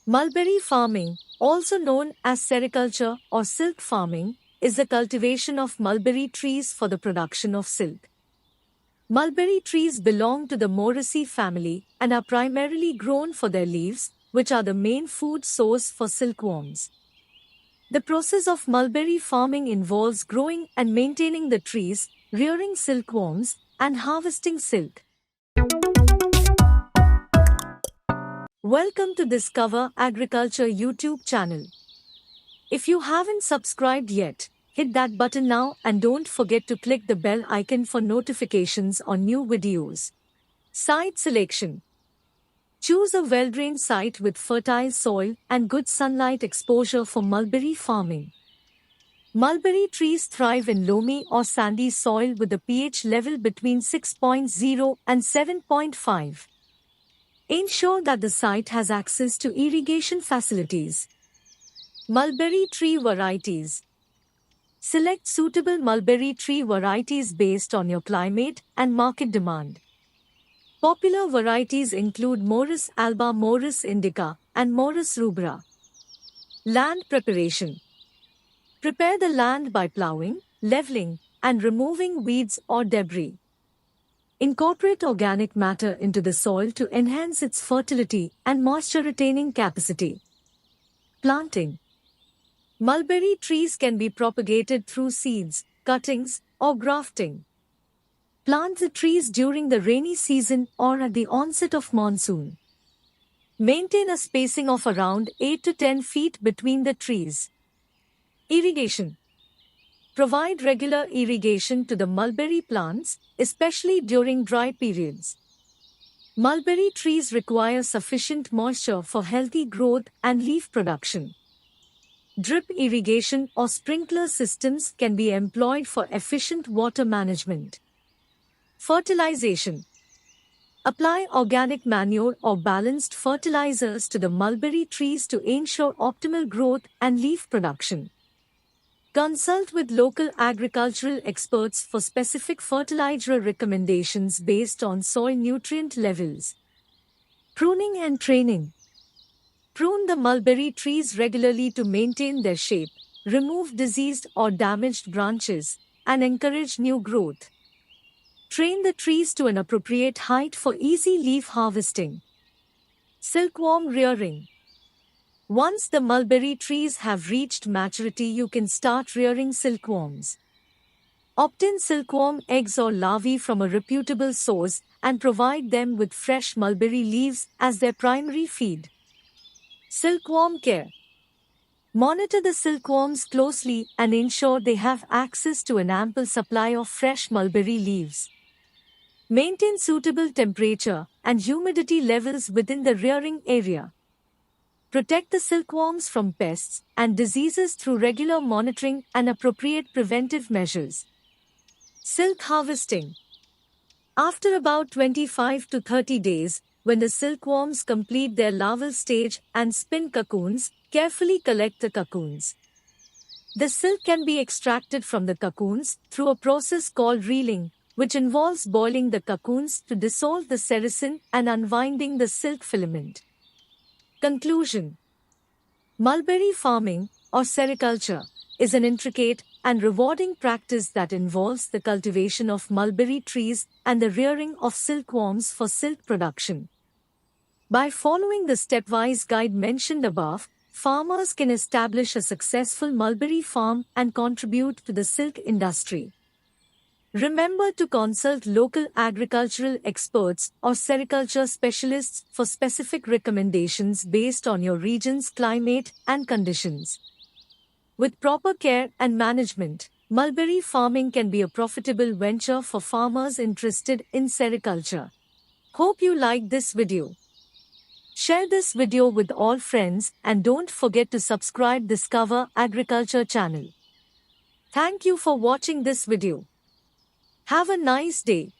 Mulberry farming, also known as sericulture or silk farming, is the cultivation of mulberry trees for the production of silk. Mulberry trees belong to the Moraceae family and are primarily grown for their leaves, which are the main food source for silkworms. The process of mulberry farming involves growing and maintaining the trees, rearing silkworms, and harvesting silk. Welcome to Discover Agriculture YouTube channel. If you haven't subscribed yet, hit that button now and don't forget to click the bell icon for notifications on new videos. Site selection. Choose a well-drained site with fertile soil and good sunlight exposure for mulberry farming. Mulberry trees thrive in loamy or sandy soil with a pH level between 6.0 and 7.5. Ensure that the site has access to irrigation facilities. Mulberry tree varieties. Select suitable mulberry tree varieties based on your climate and market demand. Popular varieties include Morus alba, Morus indica, and Morus rubra. Land preparation. Prepare the land by plowing, leveling, and removing weeds or debris. Incorporate organic matter into the soil to enhance its fertility and moisture-retaining capacity. Planting. Mulberry trees can be propagated through seeds, cuttings, or grafting. Plant the trees during the rainy season or at the onset of monsoon. Maintain a spacing of around 8 to 10 feet between the trees. Irrigation. Provide regular irrigation to the mulberry plants, especially during dry periods. Mulberry trees require sufficient moisture for healthy growth and leaf production. Drip irrigation or sprinkler systems can be employed for efficient water management. Fertilization. Apply organic manure or balanced fertilizers to the mulberry trees to ensure optimal growth and leaf production. Consult with local agricultural experts for specific fertilizer recommendations based on soil nutrient levels. Pruning and training. Prune the mulberry trees regularly to maintain their shape, remove diseased or damaged branches, and encourage new growth. Train the trees to an appropriate height for easy leaf harvesting. Silkworm rearing. Once the mulberry trees have reached maturity, you can start rearing silkworms. Obtain silkworm eggs or larvae from a reputable source and provide them with fresh mulberry leaves as their primary feed. Silkworm care. Monitor the silkworms closely and ensure they have access to an ample supply of fresh mulberry leaves. Maintain suitable temperature and humidity levels within the rearing area. Protect the silkworms from pests and diseases through regular monitoring and appropriate preventive measures. Silk harvesting. After about 25 to 30 days, when the silkworms complete their larval stage and spin cocoons, carefully collect the cocoons. The silk can be extracted from the cocoons through a process called reeling, which involves boiling the cocoons to dissolve the sericin and unwinding the silk filament. Conclusion. Mulberry farming, or sericulture, is an intricate and rewarding practice that involves the cultivation of mulberry trees and the rearing of silkworms for silk production. By following the stepwise guide mentioned above, farmers can establish a successful mulberry farm and contribute to the silk industry. Remember to consult local agricultural experts or sericulture specialists for specific recommendations based on your region's climate and conditions. With proper care and management, mulberry farming can be a profitable venture for farmers interested in sericulture. Hope you liked this video. Share this video with all friends and don't forget to subscribe Discover Agriculture channel. Thank you for watching this video. Have a nice day.